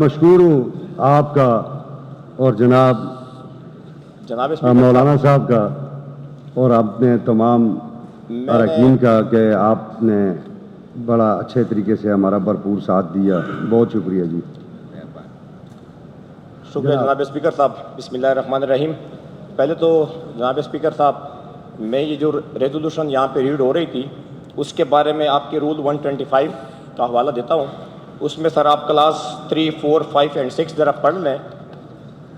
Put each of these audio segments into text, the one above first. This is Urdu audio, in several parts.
مشکور ہوں آپ کا اور جناب مولانا صاحب کا اور اپنے تمام اراکین کا کہ آپ نے بڑا اچھے طریقے سے ہمارا بھرپور ساتھ دیا. بہت شکریہ جی. شکریہ جناب اسپیکر صاحب. بسم اللہ الرحمن الرحیم. پہلے تو جناب اسپیکر صاحب میں یہ جو ریزولوشن یہاں پہ ریڈ ہو رہی تھی اس کے بارے میں آپ کے رول 125 کا حوالہ دیتا ہوں. اس میں سر آپ کلاس 3, 4, 5 اینڈ 6 ذرا پڑھ لیں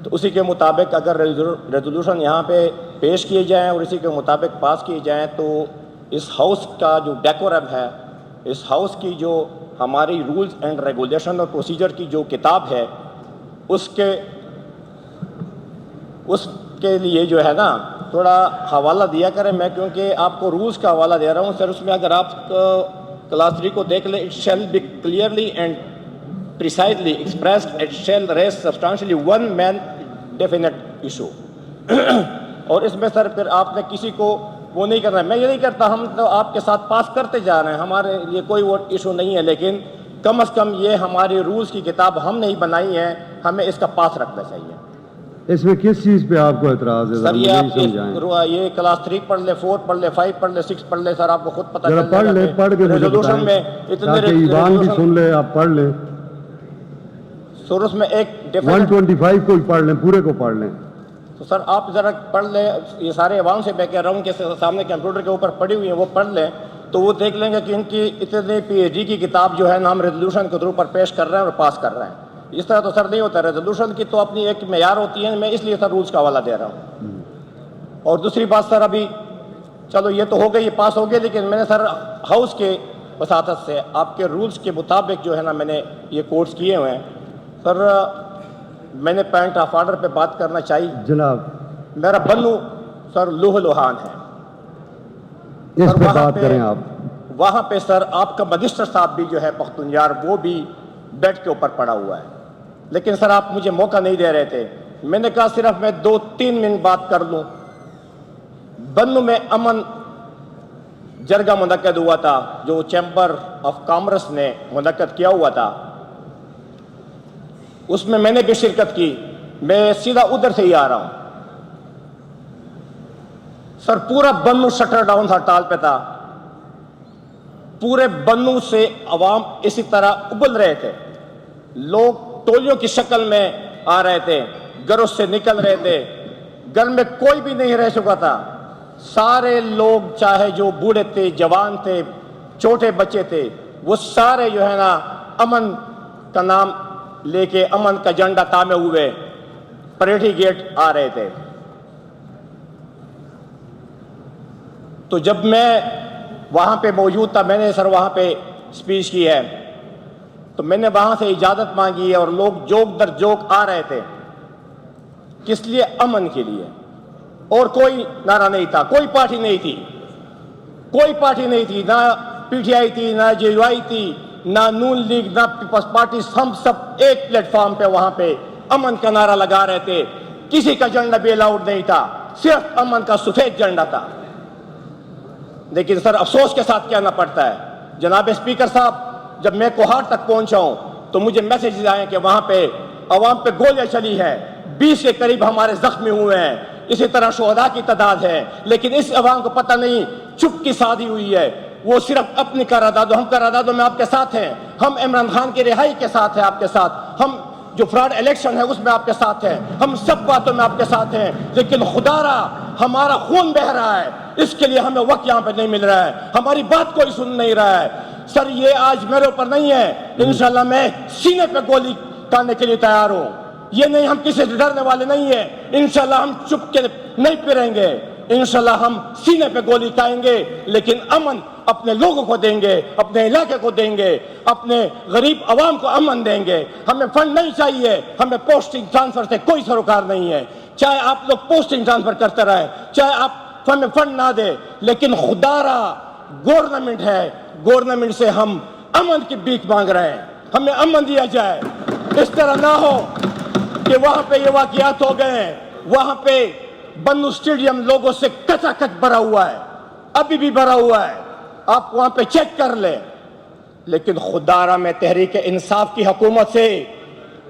تو اسی کے مطابق اگر ریزولوشن یہاں پہ پیش کیے جائیں اور اسی کے مطابق پاس کیے جائیں تو اس ہاؤس کا جو ڈیکورم ہے, اس ہاؤس کی جو ہماری رولز اینڈ ریگولیشن اور پروسیجر کی جو کتاب ہے اس کے لیے جو ہے نا تھوڑا حوالہ دیا کریں. میں کیونکہ آپ کو رولز کا حوالہ دے رہا ہوں سر, اس میں اگر آپ کلاس 3 کو دیکھ لیں, it shall be clearly and precisely expressed, it shall raise substantially one man definite issue. اور اس میں سر پھر آپ نے کسی کو وہ نہیں کرنا ہے. میں یہ نہیں کرتا, ہم تو آپ کے ساتھ پاس کرتے جا رہے ہیں, ہمارے لیے کوئی وہ ایشو نہیں ہے, لیکن کم از کم یہ ہماری رولز کی کتاب ہم نہیں بنائی ہے, ہمیں اس کا پاس رکھنا چاہیے. اس میں کس چیز پہ آپ کو اعتراض ہے سر؟ یہ کلاس 3 پڑھ لے, 4 پڑھ لے, 5 پڑھ لے, 6 پڑھ لے سر, آپ کو خود پتہ چل پڑھ لے, پڑھ کے ریزولوشن میں اتنے ایوان بھی سن لے, آپ پڑھ لیں سر. اس میں ایک 125 کو ہی پڑھ لیں, پورے کو پڑھ لیں. تو سر آپ ذرا پڑھ لیں, یہ سارے عوام سے میں کہہ رہا ہوں کہ سامنے کمپیوٹر کے اوپر پڑھی ہوئی ہیں, وہ پڑھ لیں تو وہ دیکھ لیں گے کہ ان کی اتنی پی ایچ ڈی کی کتاب جو ہے نا ہم ریزولوشن کے تھرو پر پیش کر رہے ہیں اور پاس کر رہے ہیں. اس طرح تو سر نہیں ہوتا. ریزولوشن کی تو اپنی ایک معیار ہوتی ہے, میں اس لیے سر رولز کا حوالہ دے رہا ہوں. اور دوسری بات سر, ابھی چلو یہ تو ہو گئی, یہ پاس ہو گیا, لیکن میں نے سر ہاؤس کے وساطت سے آپ کے رولز کے مطابق جو ہے نا میں نے یہ کوٹس کیے ہوئے ہیں. سر میں نے پوائنٹ آف آرڈر پہ بات کرنا چاہیے جناب. میرا بنو سر لوہ لوہان ہے, اس پہ بات کریں آپ. وہاں پہ سر آپ کا مجسٹر صاحب بھی جو ہے پختونیار, وہ بھی بیڈ کے اوپر پڑا ہوا ہے, لیکن سر آپ مجھے موقع نہیں دے رہے تھے. میں نے کہا صرف میں 2-3 منٹ بات کر لوں. بنو میں امن جرگہ منعقد ہوا تھا جو چیمبر آف کامرس نے منعقد کیا ہوا تھا, اس میں نے بھی شرکت کی. میں سیدھا ادھر سے ہی آ رہا ہوں سر. پورا بنو شٹر ڈاؤن تھا, ٹال پہ تھا. پورے بنو سے عوام اسی طرح ابل رہے تھے, لوگ ٹولیوں کی شکل میں آ رہے تھے, گھروں سے نکل رہے تھے, گھر میں کوئی بھی نہیں رہ چکا تھا. سارے لوگ چاہے جو بوڑھے تھے, جوان تھے, چھوٹے بچے تھے, وہ سارے جو ہے نا امن کا نام لے کے, امن کا جھنڈا تامے ہوئے پریٹھی گیٹ آ رہے تھے. تو جب میں وہاں پہ موجود تھا, میں نے سر وہاں پہ اسپیچ کی ہے, تو میں نے وہاں سے اجازت مانگی ہے, اور لوگ جوک در جوک آ رہے تھے. کس لیے؟ امن کے لیے. اور کوئی نعرہ نہیں تھا, کوئی پارٹی نہیں تھی, کوئی پارٹی نہیں تھی, نہ پی ٹی آئی تھی, نہ جے یو آئی تھی, نہ نون لیگ, نہ پیپلز پارٹی. ہم سب ایک پلیٹ فارم پہ وہاں پہ امن کا نعرہ لگا رہے تھے. کسی کا جھنڈا بھی الاؤڈ نہیں تھا, صرف امن کا سفید جھنڈا تھا. لیکن سر افسوس کے ساتھ کہنا پڑتا ہے جناب اسپیکر صاحب, جب میں کوہاٹ تک پہنچا ہوں تو مجھے میسیجز آئے کہ وہاں پہ عوام پہ گولیاں چلی ہیں, 20 کے قریب ہمارے زخمی ہوئے ہیں, اسی طرح شہداء کی تعداد ہے. لیکن اس عوام کو پتہ نہیں چپ کی شادی ہوئی ہے, وہ صرف اپنی قراردادوں, ہم قراردادوں میں آپ کے ساتھ ہیں, ہم عمران خان کی رہائی کے ساتھ ہیں آپ کے ساتھ, ہم جو فراڈ الیکشن ہے اس میں آپ کے ساتھ ہیں, ہم سب باتوں میں آپ کے ساتھ ہیں. لیکن خدا را ہمارا خون بہ رہا ہے, اس کے لیے ہمیں وقت یہاں پہ نہیں مل رہا ہے, ہماری بات کوئی سن نہیں رہا ہے. سر یہ آج میرے اوپر نہیں ہے, انشاءاللہ میں سینے پہ گولی ڈالنے کے لیے تیار ہوں. یہ نہیں, ہم کسی سے ڈرنے والے نہیں ہیں. انشاءاللہ ہم چپ کے نہیں پھریں گے, انشاءاللہ ہم سینے پہ گولی کھائیں گے, لیکن امن اپنے لوگوں کو دیں گے, اپنے علاقے کو دیں گے, اپنے غریب عوام کو امن دیں گے. ہمیں فنڈ نہیں چاہیے, ہمیں پوسٹنگ ٹرانسفر سے کوئی سروکار نہیں ہے. چاہے آپ لوگ پوسٹنگ ٹرانسفر کرتے رہے, چاہے آپ ہمیں فنڈ نہ دے, لیکن خدا را گورنمنٹ ہے, گورنمنٹ سے ہم امن کی بھیک مانگ رہے ہیں, ہمیں امن دیا جائے. اس طرح نہ ہو کہ وہاں پہ یہ واقعات ہو گئے ہیں, وہاں پہ بنو اسٹیڈیم لوگوں سے کچا کچ بھرا ہوا ہے, ابھی بھی بھرا ہوا ہے, آپ وہاں پہ چیک کر لیں. لیکن خدا را میں تحریک انصاف کی حکومت سے